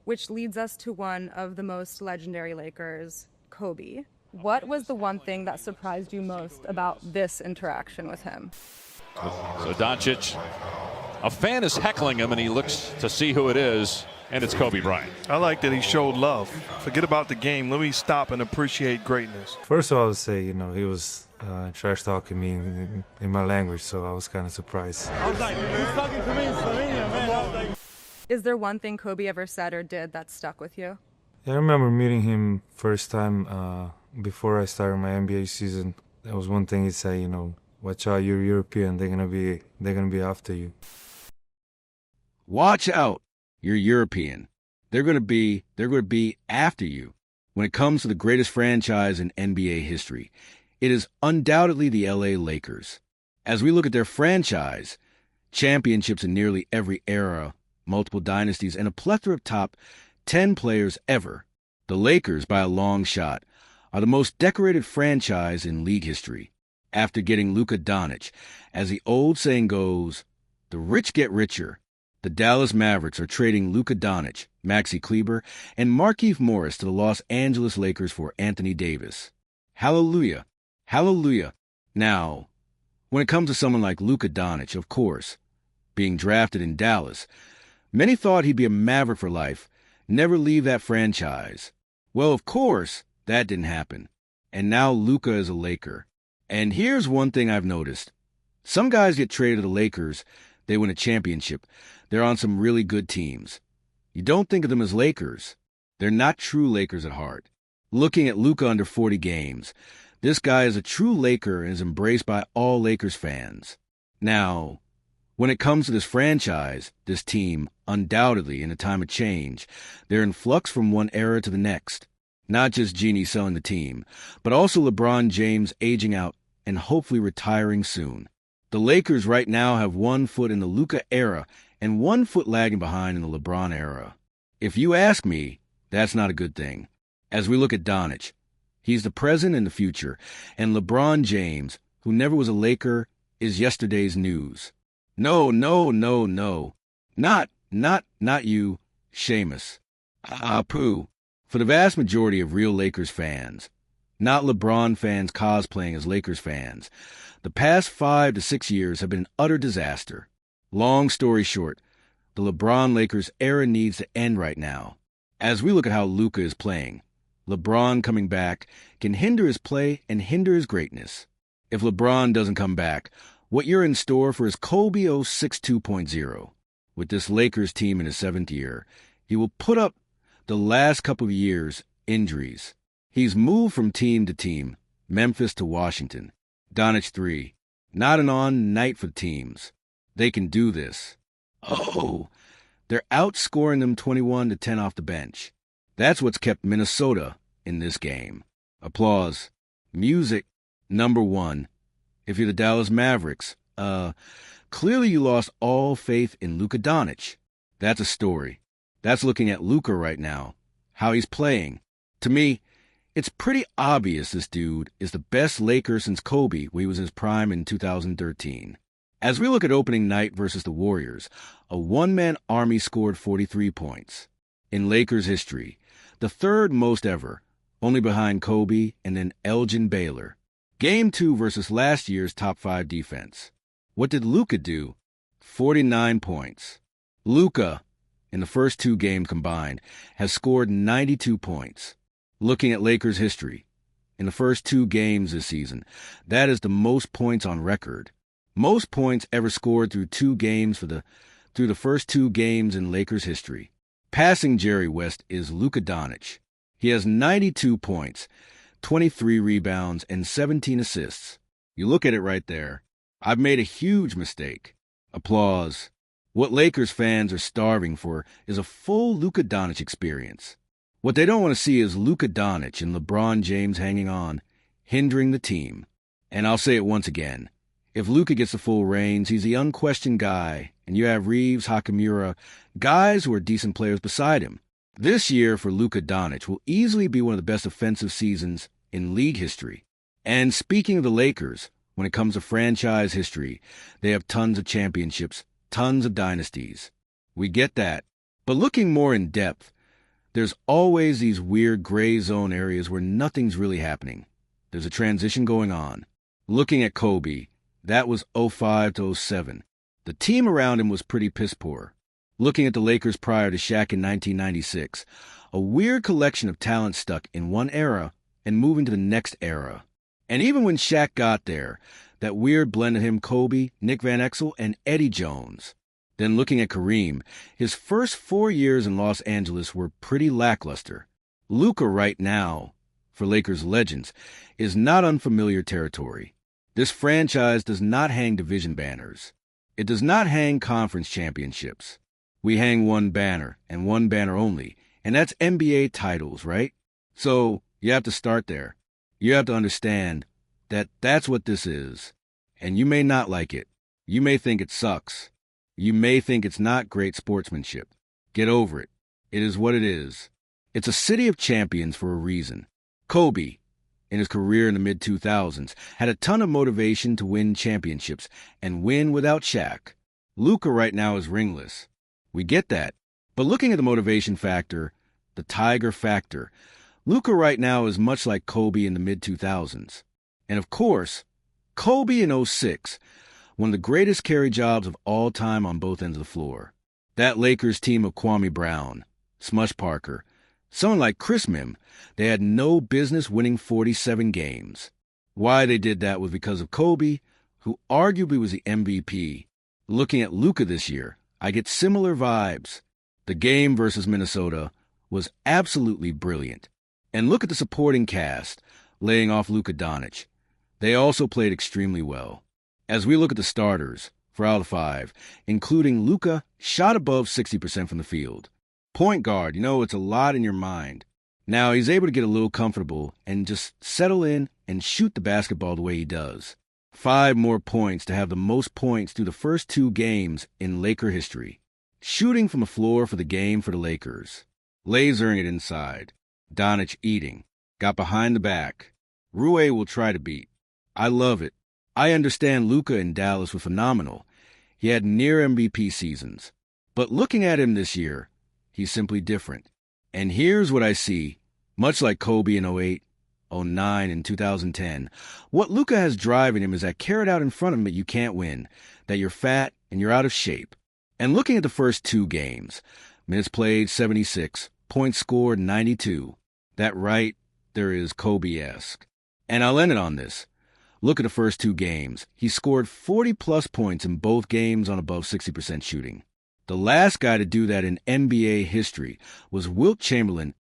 which leads us to one of the most legendary Lakers, Kobe. What was the one thing that surprised you most about this interaction with him? So Doncic, a fan is heckling him, and he looks to see who it is, and it's Kobe Bryant. I like that he showed love. Forget about the game. Let me stop and appreciate greatness. First of all, I would say, he was trash talking me in my language, so I was kind of surprised. I was like, he's talking to me in Slovenia, man. I was like, Is there one thing Kobe ever said or did that stuck with you? Yeah, I remember meeting him first time before I started my NBA season. That was one thing he said, watch out, you're European. They're gonna be after you. Watch out, you're European. They're gonna be after you. When it comes to the greatest franchise in NBA history, it is undoubtedly the LA Lakers. As we look at their franchise, championships in nearly every era, multiple dynasties, and a plethora of top 10 players ever, the Lakers, by a long shot, are the most decorated franchise in league history. After getting Luka Doncic, as the old saying goes, the rich get richer. The Dallas Mavericks are trading Luka Doncic, Maxi Kleber, and Markieff Morris to the Los Angeles Lakers for Anthony Davis. Hallelujah. Hallelujah. Now, when it comes to someone like Luka Doncic, of course, being drafted in Dallas, many thought he'd be a Maverick for life, never leave that franchise. Well, of course, that didn't happen. And now Luka is a Laker. And here's one thing I've noticed. Some guys get traded to the Lakers, they win a championship. They're on some really good teams. You don't think of them as Lakers. They're not true Lakers at heart. Looking at Luka under 40 games, this guy is a true Laker and is embraced by all Lakers fans. Now, when it comes to this franchise, this team, undoubtedly in a time of change, they're in flux from one era to the next. Not just Genie selling the team, but also LeBron James aging out and hopefully retiring soon. The Lakers right now have 1 foot in the Luka era and 1 foot lagging behind in the LeBron era. If you ask me, that's not a good thing. As we look at Doncic, he's the present and the future, and LeBron James, who never was a Laker, is yesterday's news. No. Not you, Seamus. Pooh. For the vast majority of real Lakers fans, not LeBron fans cosplaying as Lakers fans, the past 5 to 6 years have been an utter disaster. Long story short, the LeBron Lakers era needs to end right now. As we look at how Luka is playing, LeBron coming back can hinder his play and hinder his greatness. If LeBron doesn't come back, what you're in store for is Kobe 06 2.0. With this Lakers team in his 7th year, he will put up the last couple of years' injuries. He's moved from team to team, Memphis to Washington. Doncic 3. Not an on night for teams. They can do this. Oh, they're outscoring them 21-10 off the bench. That's what's kept Minnesota in this game. Applause. Music. Number 1. If you're the Dallas Mavericks, clearly you lost all faith in Luka Doncic. That's a story. That's looking at Luka right now, how he's playing. To me, it's pretty obvious this dude is the best Laker since Kobe when he was in his prime in 2013. As we look at opening night versus the Warriors, a one-man army scored 43 points. In Lakers history, the 3rd most ever, only behind Kobe and then Elgin Baylor. Game 2 versus last year's top 5 defense. What did Luka do? 49 points. Luka, in the first 2 games combined, has scored 92 points. Looking at Lakers history, in the first 2 games this season, that is the most points on record. Most points ever scored through 2 games through the first 2 games in Lakers history. Passing Jerry West is Luka Doncic. He has 92 points, 23 rebounds, and 17 assists. You look at it right there. I've made a huge mistake. Applause. What Lakers fans are starving for is a full Luka Doncic experience. What they don't want to see is Luka Doncic and LeBron James hanging on, hindering the team. And I'll say it once again. If Luka gets the full reins, he's the unquestioned guy, and you have Reeves, Hachimura, guys who are decent players beside him. This year for Luka Doncic will easily be one of the best offensive seasons in league history. And speaking of the Lakers, when it comes to franchise history, they have tons of championships, tons of dynasties. We get that. But looking more in depth, There's always these weird gray zone areas where nothing's really happening. There's a transition going on. Looking at Kobe, that was '05 to '07. The team around him was pretty piss poor. Looking at the Lakers prior to Shaq in 1996, a weird collection of talent stuck in one era and moving to the next era. And even when Shaq got there, that weird blend of him, Kobe, Nick Van Exel, and Eddie Jones. Then looking at Kareem, his first 4 years in Los Angeles were pretty lackluster. Luka right now, for Lakers legends, is not unfamiliar territory. This franchise does not hang division banners. It does not hang conference championships. We hang one banner, and one banner only, and that's NBA titles, right? So you have to start there. You have to understand that that's what this is. And you may not like it. You may think it sucks. You may think it's not great sportsmanship. Get over it. It is what it is. It's a city of champions for a reason. Kobe, in his career in the mid-2000s, had a ton of motivation to win championships and win without Shaq. Luka right now is ringless. We get that. But looking at the motivation factor, the Tiger factor, Luka right now is much like Kobe in the mid-2000s. And of course, Kobe in '06, one of the greatest carry jobs of all time on both ends of the floor. That Lakers team of Kwame Brown, Smush Parker, someone like Chris Mim, they had no business winning 47 games. Why they did that was because of Kobe, who arguably was the MVP. Looking at Luka this year, I get similar vibes. The game versus Minnesota was absolutely brilliant. And look at the supporting cast, laying off Luka Doncic. They also played extremely well. As we look at the starters, for out of 5, including Luka, shot above 60% from the field. Point guard, it's a lot in your mind. Now he's able to get a little comfortable and just settle in and shoot the basketball the way he does. 5 more points to have the most points through the first 2 games in Laker history. Shooting from the floor for the game for the Lakers. Lasering it inside. Doncic eating. Got behind the back. Rue will try to beat. I love it. I understand Luka in Dallas was phenomenal. He had near MVP seasons. But looking at him this year, he's simply different. And here's what I see. Much like Kobe in '08, '09, and 2010, what Luka has driving him is that carrot out in front of him that you can't win, that you're fat and you're out of shape. And looking at the first 2 games, minutes played 76, points scored 92. That right there is Kobe-esque. And I'll end it on this. Look at the first 2 games. He scored 40-plus points in both games on above 60% shooting. The last guy to do that in NBA history was Wilt Chamberlain